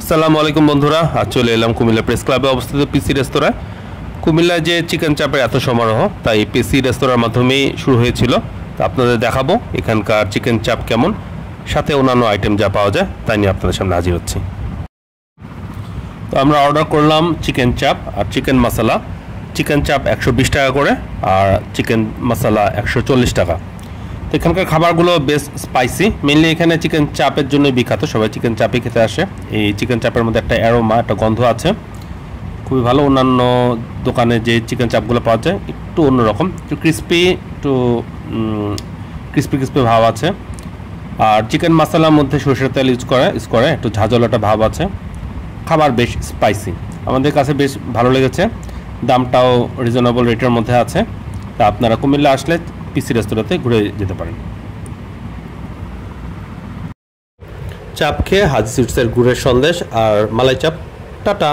আসসালামু আলাইকুম বন্ধুরা, আজ চলে এলাম কুমিল্লা প্রেস ক্লাবে অবস্থিত পিসি রেস্তোরাঁ। কুমিল্লায় যে চিকেন চাপের এত সমারোহ, তাই পিসি রেস্তোরাঁর মাধ্যমেই শুরু হয়েছিল। তো আপনাদের দেখাবো এখানকার চিকেন চাপ কেমন, সাথে অন্যান্য আইটেম যা পাওয়া যায় তাই নিয়ে আপনাদের সামনে হাজির হচ্ছি। তো আমরা অর্ডার করলাম চিকেন চাপ আর চিকেন মশলা। চিকেন চাপ 120 টাকা করে আর চিকেন মশলা 140 টাকা। তো এখানকার খাবারগুলো বেশ স্পাইসি, মেনলি এখানে চিকেন চাপের জন্যই বিখ্যাত, সবাই চিকেন চাপই খেতে আসে। এই চিকেন চাপের মধ্যে একটা অ্যারোমা, একটা গন্ধ আছে, খুবই ভালো। অন্যান্য দোকানে যে চিকেন চাপগুলো পাওয়া যায় একটু অন্যরকম, একটু ক্রিস্পি, একটু ক্রিস্পি ভাব আছে। আর চিকেন মশলার মধ্যে সরষের তেল ইউজ করে একটু ঝাঁঝালোটা ভাব আছে। খাবার বেশ স্পাইসি, আমাদের কাছে বেশ ভালো লেগেছে। দামটাও রিজনেবল রেটের মধ্যে আছে। তা আপনারা কুমিল্লা আসলে পিসি রেস্তোরাঁতে ঘুরে যেতে পারেন। চাপ খেয়ে হাজি সুইটসের গুড়ের সন্দেশ আর মালাই চাপ। টাটা।